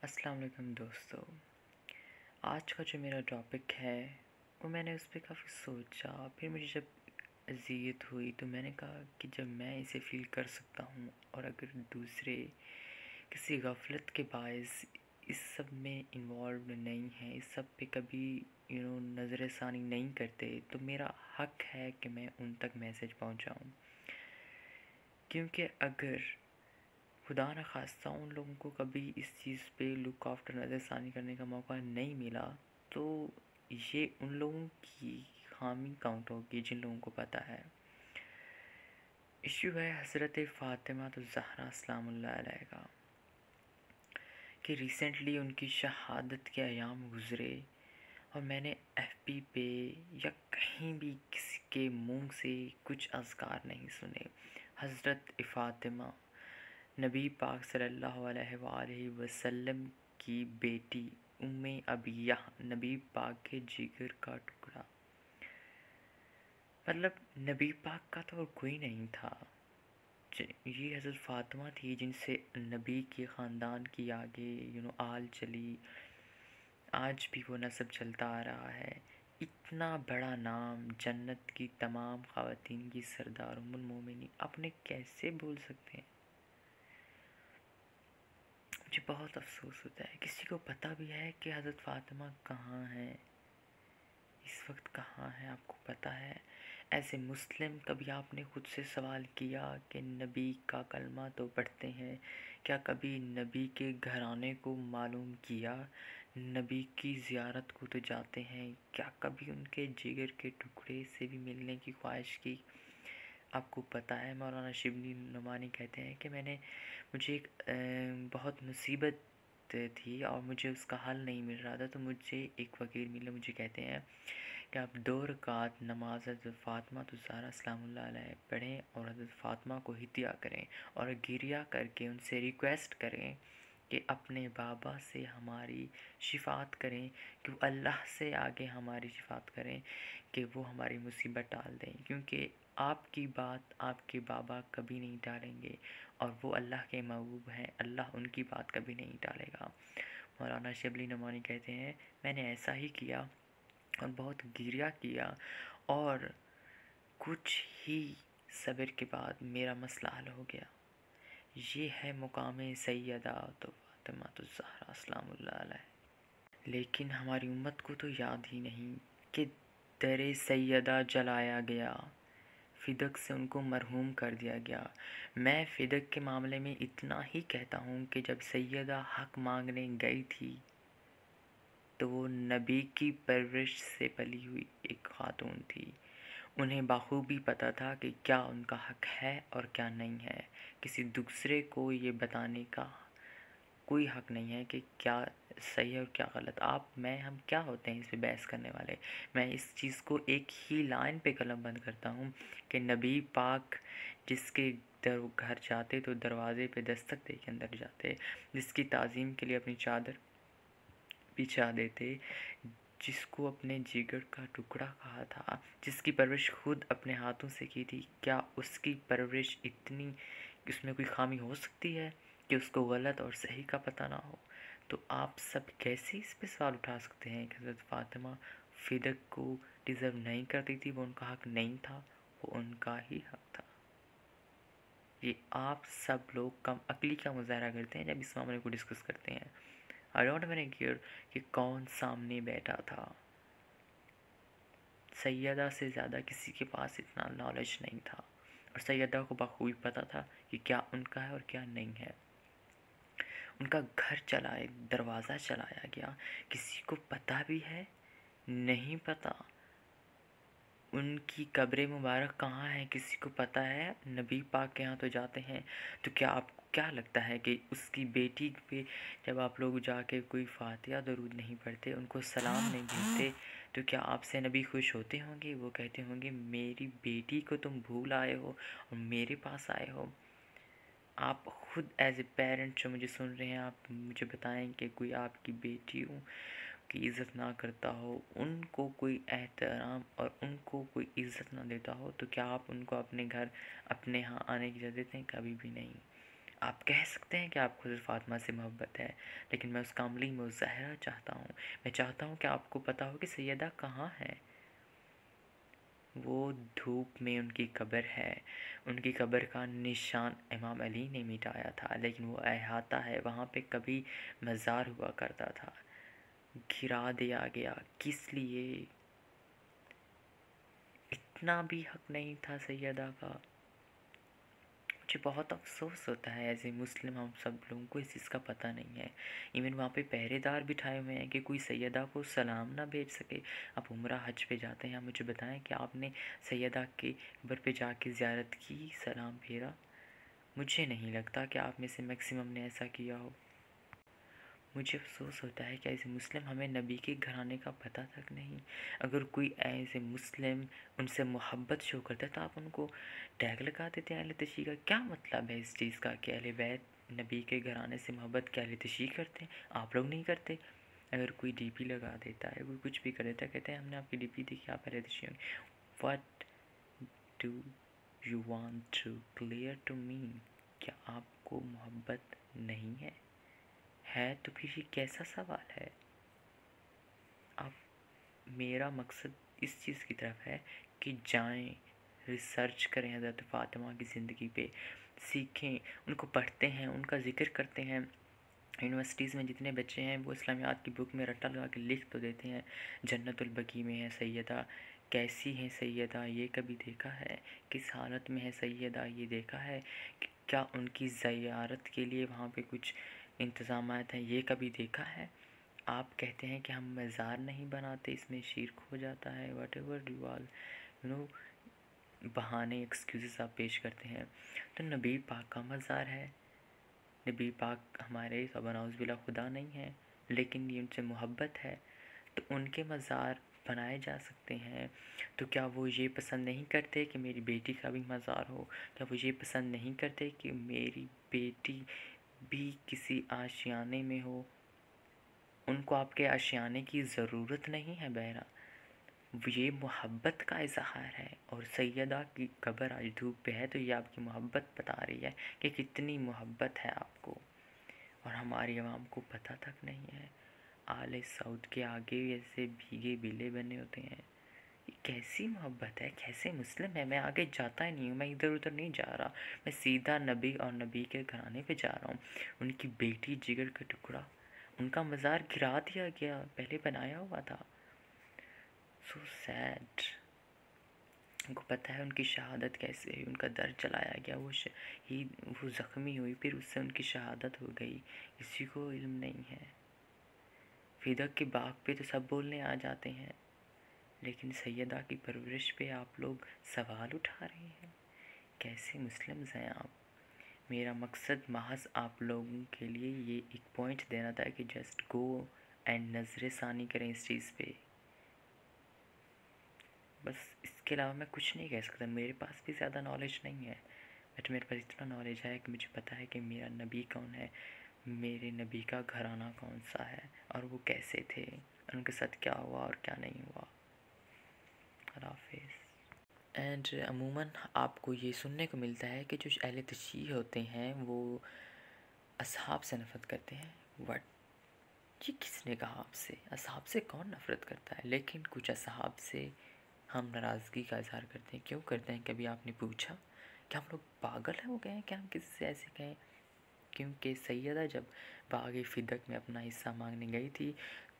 السلام علیکم دوستو. آج کا جو میرا ٹاپک ہے وہ میں نے اس پہ کافی سوچا. پھر مجھے جب اذیت ہوئی تو میں نے کہا کہ جب میں اسے فیل کر سکتا ہوں اور اگر دوسرے کسی غفلت کے باعث اس سب میں انوالوڈ نہیں ہیں، اس سب پہ کبھی نظر ثانی نہیں کرتے، تو میرا حق ہے کہ میں ان تک میسج پہنچاؤں. کیونکہ اگر خدا نخواستہ ان لوگوں کو کبھی اس چیز پہ لک آفٹر نظر ثانی کرنے کا موقع نہیں ملا تو یہ ان لوگوں کی خامی کاؤنٹ ہوگی جن لوگوں کو پتہ ہے. ایشو ہے حضرت فاطمہ الزہرا سلام اللہ علیہ کا کہ ریسنٹلی ان کی شہادت کے ایام گزرے اور میں نے ایف پی پہ یا کہیں بھی کسی کے منہ سے کچھ اذکار نہیں سنے. حضرت فاطمہ نبی پاک صلی اللہ علیہ وآلہ وسلم کی بیٹی ام عبیہ، نبی پاک کے جگر کا ٹکڑا. مطلب نبی پاک کا تو اور کوئی نہیں تھا. یہ حضرت فاطمہ تھی جن سے نبی کے خاندان کی آگے آل چلی. آج بھی وہ نسب چلتا آ رہا ہے. اتنا بڑا نام، جنت کی تمام خواتین کی سردار ام المومنین، آپ نے کیسے بول سکتے ہیں؟ مجھے بہت افسوس ہوتا ہے. کسی کو پتہ بھی ہے کہ حضرت فاطمہ کہاں ہیں، اس وقت کہاں ہیں؟ آپ کو پتہ ہے؟ ایسے مسلم کبھی آپ نے خود سے سوال کیا کہ نبی کا کلمہ تو پڑھتے ہیں، کیا کبھی نبی کے گھرانے کو معلوم کیا؟ نبی کی زیارت کو تو جاتے ہیں، کیا کبھی ان کے جگر کے ٹکڑے سے بھی ملنے کی خواہش کی؟ آپ کو پتہ ہے مولانا شبلی نعمانی کہتے ہیں کہ مجھے ایک بہت مصیبت تھی اور مجھے اس کا حل نہیں مل رہا تھا، تو مجھے ایک وکیل ملے. مجھے کہتے ہیں کہ آپ 2 رکعت نماز حضرت فاطمہ الزہرا سلام اللہ علیہ پڑھیں اور حضرت فاطمہ کو ہدیہ کریں اور گریہ کر کے ان سے ریکویسٹ کریں کہ اپنے بابا سے ہماری شفاعت کریں، کہ وہ اللہ سے آگے ہماری شفاعت کریں کہ وہ ہماری مصیبت ٹال دیں، کیونکہ آپ کی بات آپ کے بابا کبھی نہیں ٹالیں گے اور وہ اللہ کے محبوب ہیں. اللہ ان کی بات کبھی نہیں ٹالے گا. مولانا شبلی نعمانی کہتے ہیں میں نے ایسا ہی کیا اور بہت گریہ کیا اور کچھ ہی صبر کے بعد میرا مسئلہ حل ہو گیا. یہ ہے مقام سیدہ فاطمہ الزہرا سلام اللہ علیہ. لیکن ہماری امت کو تو یاد ہی نہیں کہ در سیدہ جلایا گیا، فدق سے ان کو مرحوم کر دیا گیا. میں فدق کے معاملے میں اتنا ہی کہتا ہوں کہ جب سیدہ حق مانگنے گئی تھی تو وہ نبی کی پرورش سے پلی ہوئی ایک خاتون تھی. انہیں بخوبی پتہ تھا کہ کیا ان کا حق ہے اور کیا نہیں ہے. کسی دوسرے کو یہ بتانے کا کوئی حق نہیں ہے کہ کیا صحیح ہے اور کیا غلط. ہم کیا ہوتے ہیں اس پہ بحث کرنے والے؟ میں اس چیز کو ایک ہی لائن پہ قلم بند کرتا ہوں کہ نبی پاک جس کے گھر جاتے تو دروازے پہ دستک دے کے اندر جاتے، جس کی تعظیم کے لیے اپنی چادر بچھا دیتے، جس کو اپنے جگر کا ٹکڑا کہا تھا، جس کی پرورش خود اپنے ہاتھوں سے کی تھی. کیا اس کی پرورش اتنی، اس میں کوئی خامی ہو سکتی ہے کہ اس کو غلط اور صحیح کا پتہ نہ ہو؟ تو آپ سب کیسے اس پہ سوال اٹھا سکتے ہیں کہ حضرت فاطمہ فدق کو ڈیزرو نہیں کرتی تھی، وہ ان کا حق نہیں تھا، وہ ان کا ہی حق تھا. یہ آپ سب لوگ کم عقلی کا مظاہرہ کرتے ہیں جب اس معاملے کو ڈسکس کرتے ہیں. I don't even care کہ کون سامنے بیٹھا تھا. سیدہ سے زیادہ کسی کے پاس اتنا نالج نہیں تھا اور سیدہ کو بخوبی پتہ تھا کہ کیا ان کا ہے اور کیا نہیں ہے. ان کا گھر چلائے، دروازہ چلایا گیا. کسی کو پتہ بھی ہے؟ نہیں پتہ. ان کی قبر مبارک کہاں ہے؟ کسی کو پتہ ہے؟ نبی پاک کے ہاں تو جاتے ہیں. تو کیا آپ کو کیا لگتا ہے کہ اس کی بیٹی پہ جب آپ لوگ جا کے کوئی فاتحہ درود نہیں پڑھتے، ان کو سلام نہیں بھیجتے، تو کیا آپ سے نبی خوش ہوتے ہوں گے؟ وہ کہتے ہوں گے میری بیٹی کو تم بھول آئے ہو اور میرے پاس آئے ہو. آپ خود ایز اے پیرنٹ جو مجھے سن رہے ہیں، آپ مجھے بتائیں کہ کوئی آپ کی بیٹیوں کی عزت نہ کرتا ہو، ان کو کوئی احترام اور ان کو کوئی عزت نہ دیتا ہو، تو کیا آپ ان کو اپنے گھر، اپنے ہاں آنے کی اجازت دیتے ہیں؟ کبھی بھی نہیں. آپ کہہ سکتے ہیں کہ آپ کو حضرت فاطمہ سے محبت ہے، لیکن میں اس کاملی مظاہرہ چاہتا ہوں. میں چاہتا ہوں کہ آپ کو پتہ ہو کہ سیدہ کہاں ہے. وہ دھوپ میں ان کی قبر ہے. ان کی قبر کا نشان امام علی نے مٹایا تھا، لیکن وہ احاطہ ہے. وہاں پہ کبھی مزار ہوا کرتا تھا، گرا دیا گیا. کس لیے؟ اتنا بھی حق نہیں تھا سیدہ کا. مجھے بہت افسوس ہوتا ہے ایز اے مسلم ہم سب لوگوں کو اس چیز کا پتہ نہیں ہے. ایون وہاں پہ پہرے دار بٹھائے ہوئے ہیں کہ کوئی سیدہ کو سلام نہ بھیج سکے. آپ عمرہ حج پہ جاتے ہیں، مجھے بتائیں کہ آپ نے سیدہ کے قبر پہ جا کے زیارت کی، سلام پھیرا؟ مجھے نہیں لگتا کہ آپ میں سے میکسیمم نے ایسا کیا ہو. مجھے افسوس ہوتا ہے کہ ایز اے مسلم ہمیں نبی کے گھرانے کا پتہ تک نہیں. اگر کوئی ایز اے مسلم ان سے محبت شو کرتا ہے تو آپ ان کو ٹیگ لگا دیتے ہیں اہل تشیع کا. کیا مطلب ہے اس چیز کا کہ اہل بیت نبی کے گھرانے سے محبت کے اہل تشیع کرتے ہیں، آپ لوگ نہیں کرتے؟ اگر کوئی ڈی پی لگا دیتا ہے، کوئی کچھ بھی کر دیتا ہے، کہتے ہیں ہم نے آپ کی ڈی پی دیکھی، آپ اہل تشیع ہوں. What do you want to clear to me? کیا آپ کو محبت نہیں ہے تو پھر یہ کیسا سوال ہے؟ میرا مقصد اس چیز کی طرف ہے کہ جائیں، ریسرچ کریں حضرت فاطمہ کی زندگی پہ، سیکھیں، ان کو پڑھتے ہیں، ان کا ذکر کرتے ہیں. یونیورسٹیز میں جتنے بچے ہیں وہ اسلامیات کی بک میں رٹا لگا کے لکھ تو دیتے ہیں جنت البقیع میں ہے سیدہ. کیسی ہیں سیدہ یہ کبھی دیکھا ہے؟ کس حالت میں ہے سیدہ یہ دیکھا ہے؟ کیا ان کی زیارت کے لیے وہاں پہ کچھ انتظامات ہیں یہ کبھی دیکھا ہے؟ آپ کہتے ہیں کہ ہم مزار نہیں بناتے، اس میں شرک ہو جاتا ہے. واٹ ایور یو آل بہانے ایکسکیوزز آپ پیش کرتے ہیں. تو نبی پاک کا مزار ہے. نبی پاک ہمارے ونعوذ باللہ خدا نہیں ہے، لیکن یہ ان سے محبت ہے تو ان کے مزار بنائے جا سکتے ہیں. تو کیا وہ یہ پسند نہیں کرتے کہ میری بیٹی کا بھی مزار ہو؟ کیا وہ یہ پسند نہیں کرتے کہ میری بیٹی بھی کسی آشیانے میں ہو؟ ان کو آپ کے آشیانے کی ضرورت نہیں ہے بہرا. یہ محبت کا اظہار ہے. اور سیدہ کی قبر آج دھوپ پہ ہے تو یہ آپ کی محبت بتا رہی ہے کہ کتنی محبت ہے آپ کو، اور ہماری عوام کو پتہ تک نہیں ہے. آل سعود کے آگے ایسے بھیگے بیلے بنے ہوتے ہیں. یہ کیسی محبت ہے؟ کیسے مسلم ہے؟ میں آگے جاتا ہی نہیں ہوں، میں ادھر ادھر نہیں جا رہا، میں سیدھا نبی اور نبی کے گھرانے پہ جا رہا ہوں. ان کی بیٹی جگر کا ٹکڑا، ان کا مزار گرا دیا گیا، پہلے بنایا ہوا تھا. سو سیڈ. ان کو پتہ ہے ان کی شہادت کیسے ہوئی، ان کا در چلایا گیا، وہ زخمی ہوئی، پھر اس سے ان کی شہادت ہو گئی. کسی کو علم نہیں ہے. فدق کے باغ پہ تو سب بولنے آ جاتے ہیں، لیکن سیدہ کی پرورش پہ آپ لوگ سوال اٹھا رہے ہیں. کیسے مسلمز ہیں آپ؟ میرا مقصد محض آپ لوگوں کے لیے یہ ایک پوائنٹ دینا تھا کہ جسٹ گو اینڈ نظر ثانی کریں اس چیز پہ. بس اس کے علاوہ میں کچھ نہیں کہہ سکتا. میرے پاس بھی زیادہ نالج نہیں ہے، بٹ میرے پاس اتنا نالج ہے کہ مجھے پتہ ہے کہ میرا نبی کون ہے، میرے نبی کا گھرانہ کون سا ہے، اور وہ کیسے تھے، ان کے ساتھ کیا ہوا اور کیا نہیں ہوا. اللہ حافظ. اینڈ عموماً آپ کو یہ سننے کو ملتا ہے کہ جو اہل تشیع ہوتے ہیں وہ اصحاب سے نفرت کرتے ہیں. وٹ؟ یہ کس نے کہا آپ سے؟ اصحاب سے کون نفرت کرتا ہے؟ لیکن کچھ اصحاب سے ہم ناراضگی کا اظہار کرتے ہیں. کیوں کرتے ہیں؟ کبھی آپ نے پوچھا؟ کیا ہم لوگ پاگل ہو گئے ہیں کہ ہم کسی سے ایسے کہیں؟ کیونکہ سیدہ جب باغ فدق میں اپنا حصہ مانگنے گئی تھی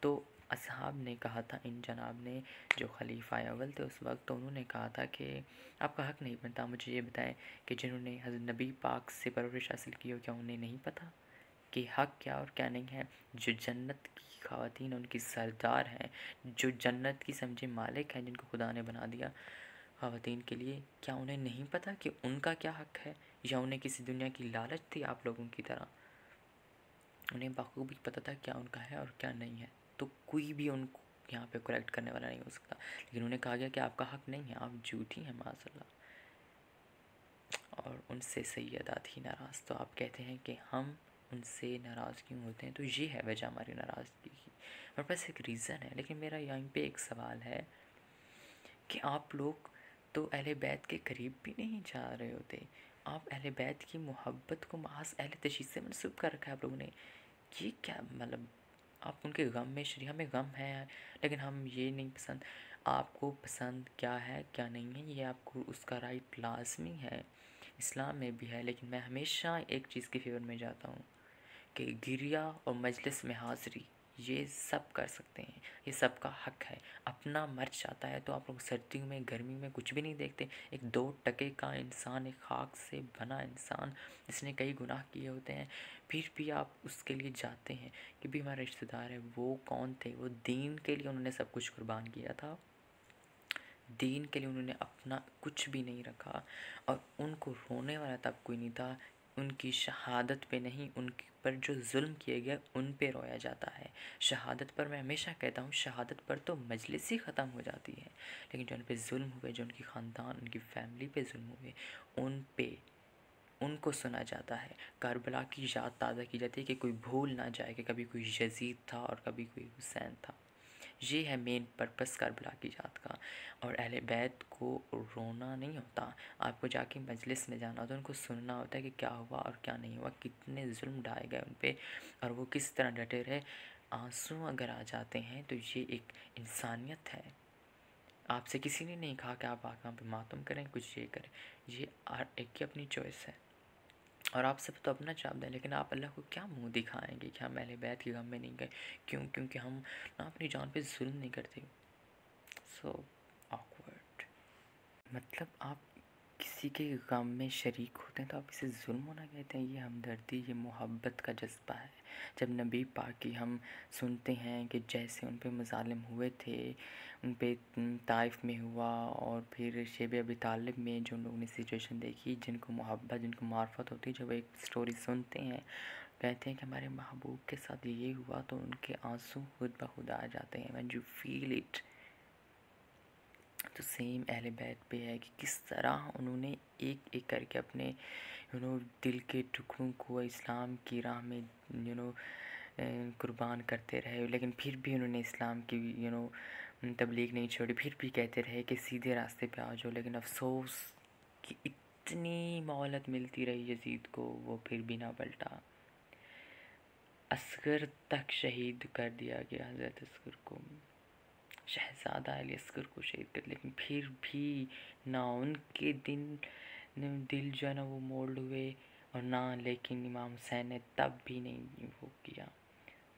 تو اصحاب نے کہا تھا، ان جناب نے جو خلیفہ اول تھے اس وقت، تو انہوں نے کہا تھا کہ آپ کا حق نہیں بنتا. مجھے یہ بتائیں کہ جنہوں نے حضرت نبی پاک سے پرورش حاصل کی ہو، کیا انہیں نہیں پتہ کہ حق کیا اور کیا نہیں ہے؟ جو جنت کی خواتین ان کی سردار ہیں، جو جنت کی سمجھے مالک ہیں، جن کو خدا نے بنا دیا خواتین کے لیے، کیا انہیں نہیں پتہ کہ ان کا کیا حق ہے؟ یا انہیں کسی دنیا کی لالچ تھی آپ لوگوں کی طرح؟ انہیں بخوبی پتہ تھا کیا ان کا ہے اور کیا نہیں ہے. تو کوئی بھی ان کو یہاں پہ کریکٹ کرنے والا نہیں ہو سکتا. لیکن انہیں کہا گیا کہ آپ کا حق نہیں ہے، آپ جھوٹی ہیں معاذ اللہ. اور ان سے سیدہ تھی ناراض. تو آپ کہتے ہیں کہ ہم ان سے ناراض کیوں ہوتے ہیں؟ تو یہ ہے وجہ ہماری ناراضگی کی. اور بس ایک ریزن ہے. لیکن میرا یہاں پہ ایک سوال ہے کہ آپ لوگ تو اہل بیت کے قریب بھی نہیں جا رہے ہوتے. آپ اہل بیت کی محبت کو محض اہل تشیع سے منسوب کر رکھا ہے آپ لوگوں نے. یہ کیا مطلب؟ آپ ان کے غم میں شریک، ہمیں غم ہے لیکن ہم یہ نہیں پسند. آپ کو پسند کیا ہے کیا نہیں ہے یہ آپ کو اس کا رائٹ لازمی ہے، اسلام میں بھی ہے. لیکن میں ہمیشہ ایک چیز کے فیور میں جاتا ہوں کہ گریہ اور مجلس میں حاضری یہ سب کر سکتے ہیں، یہ سب کا حق ہے. اپنا مر جاتا ہے تو آپ لوگ سردیوں میں گرمی میں کچھ بھی نہیں دیکھتے. ایک 2 کا انسان، ایک خاک سے بنا انسان جس نے کئی گناہ کیے ہوتے ہیں، پھر بھی آپ اس کے لیے جاتے ہیں کہ بھی ہمارا رشتہ دار ہے. وہ کون تھے؟ وہ دین کے لیے انہوں نے سب کچھ قربان کیا تھا. دین کے لیے انہوں نے اپنا کچھ بھی نہیں رکھا، اور ان کو رونے والا تب کوئی نہیں تھا. ان کی شہادت پہ نہیں، ان پر جو ظلم کیے گئے ان پہ رویا جاتا ہے. شہادت پر میں ہمیشہ کہتا ہوں شہادت پر تو مجلس ہی ختم ہو جاتی ہے، لیکن جو ان پہ ظلم ہوئے، جو ان کی خاندان، ان کی فیملی پہ ظلم ہوئے، ان کو سنا جاتا ہے. کربلا کی یاد تازہ کی جاتی ہے کہ کوئی بھول نہ جائے کہ کبھی کوئی یزید تھا اور کبھی کوئی حسین تھا. یہ ہے مین پرپس کربلا کی یاد کا. اور اہل بیت کو رونا نہیں ہوتا، آپ کو جا کے مجلس میں جانا ہوتا ہے، ان کو سننا ہوتا ہے کہ کیا ہوا اور کیا نہیں ہوا، کتنے ظلم ڈھائے گئے ان پہ اور وہ کس طرح ڈٹے رہے. آنسو اگر آ جاتے ہیں تو یہ ایک انسانیت ہے. آپ سے کسی نے نہیں کہا کہ آپ آقا پہ ماتم کریں، کچھ یہ کریں. یہ ہر ایک کی اپنی چوائس ہے اور آپ سب تو اپنا جواب دیں. لیکن آپ اللہ کو کیا منہ دکھائیں گے کہ ہم اہل بیت کے غم میں نہیں گئے؟ کیونکہ ہم نہ اپنی جان پہ ظلم نہیں کرتے. سو آکورڈ. مطلب آپ کسی کے غم میں شریک ہوتے ہیں تو آپ اسے ظلم ہونا کہتے ہیں؟ یہ ہمدردی، یہ محبت کا جذبہ ہے. جب نبی پاک کی ہم سنتے ہیں کہ جیسے ان پہ مظالم ہوئے تھے، ان پہ طائف میں ہوا اور پھر شیب ابی طالب میں جو لوگوں نے سچویشن دیکھی، جن کو محبت، جن کو معرفت ہوتی، جب ایک سٹوری سنتے ہیں کہتے ہیں کہ ہمارے محبوب کے ساتھ یہ ہوا، تو ان کے آنسو خود بخود آ جاتے ہیں. when you feel it. تو سیم اہل بیت پہ ہے کہ کس طرح انہوں نے ایک ایک کر کے اپنے دل کے ٹکڑوں کو اسلام کی راہ میں قربان کرتے رہے. لیکن پھر بھی انہوں نے اسلام کی تبلیغ نہیں چھوڑی، پھر بھی کہتے رہے کہ سیدھے راستے پہ آ جاؤ. لیکن افسوس کہ اتنی مہلت ملتی رہی یزید کو، وہ پھر بھی نہ پلٹا. اصغر تک شہید کر دیا گیا، حضرت اصغر کو، شہزادہ علی اصغر کو شہید کر. لیکن پھر بھی نہ ان کے دل جو ہے نا وہ مولڈ ہوئے، اور نہ لیکن امام حسین نے تب بھی نہیں وہ کیا.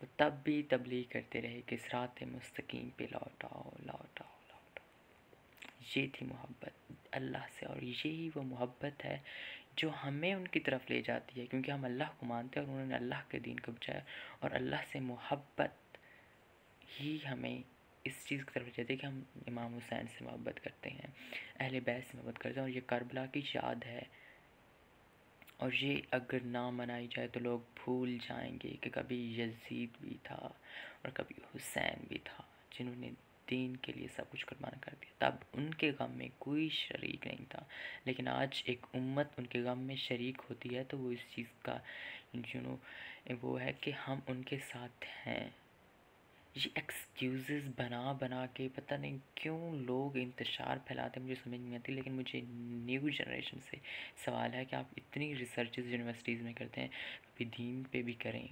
وہ تب بھی تبلیغ کرتے رہے کہ صراط مستقیم پہ لوٹاؤ لوٹاؤ لوٹاؤ. یہ تھی محبت اللہ سے، اور یہی وہ محبت ہے جو ہمیں ان کی طرف لے جاتی ہے، کیونکہ ہم اللہ کو مانتے ہیں اور انہوں نے اللہ کے دین کو بچایا. اور اللہ سے محبت ہی ہمیں اس چیز کی طرف جاتی ہے کہ ہم امام حسین سے محبت کرتے ہیں، اہل بیت سے محبت کرتے ہیں. اور یہ کربلا کی یاد ہے، اور یہ اگر نہ منائی جائے تو لوگ بھول جائیں گے کہ کبھی یزید بھی تھا اور کبھی حسین بھی تھا، جنہوں نے دین کے لیے سب کچھ قربان کر دیا. تب ان کے غم میں کوئی شریک نہیں تھا، لیکن آج ایک امت ان کے غم میں شریک ہوتی ہے تو وہ اس چیز کا وہ ہے کہ ہم ان کے ساتھ ہیں. یہ ایکسکیوزز بنا بنا کے پتہ نہیں کیوں لوگ انتشار پھیلاتے ہیں، مجھے سمجھ نہیں آتی. لیکن مجھے نیو جنریشن سے سوال ہے کہ آپ اتنی ریسرچز یونیورسٹیز میں کرتے ہیں، کبھی دین پہ بھی کریں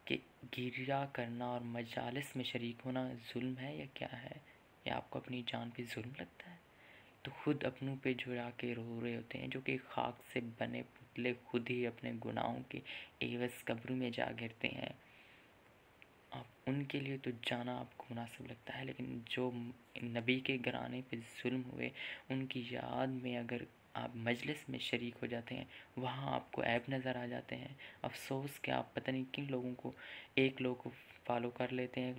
کہ گریہ کرنا اور مجالس میں شریک ہونا ظلم ہے یا کیا ہے؟ یا آپ کو اپنی جان پہ ظلم لگتا ہے؟ تو خود اپنوں پہ جڑا کے رو رہے ہوتے ہیں، جو کہ خاک سے بنے پتلے خود ہی اپنے گناہوں کے عوض قبر میں جا گرتے ہیں. آپ ان کے لیے تو جانا آپ کو مناسب لگتا ہے، لیکن جو نبی کے گھرانے پہ ظلم ہوئے ان کی یاد میں اگر آپ مجلس میں شریک ہو جاتے ہیں، وہاں آپ کو عیب نظر آ جاتے ہیں. افسوس کہ آپ پتہ نہیں کن لوگوں کو، ایک لوگ کو فالو کر لیتے ہیں،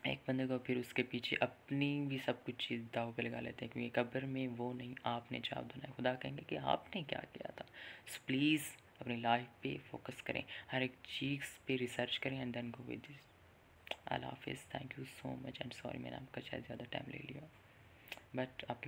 ایک بندے کو، پھر اس کے پیچھے اپنی بھی سب کچھ چیز داؤ پہ لگا لیتے ہیں، کیونکہ قبر میں وہ نہیں آپ نے جواب دینا ہے. خدا کہیں گے کہ آپ نے کیا کیا تھا. سو پلیز اپنی لائف پہ فوکس کریں، ہر ایک چیز پہ ریسرچ کریں اینڈ دین گو ود دس. اللہ حافظ. Thank you so much and sorry میں نے آپ کا شاید زیادہ ٹائم لے لیا، بٹ آپ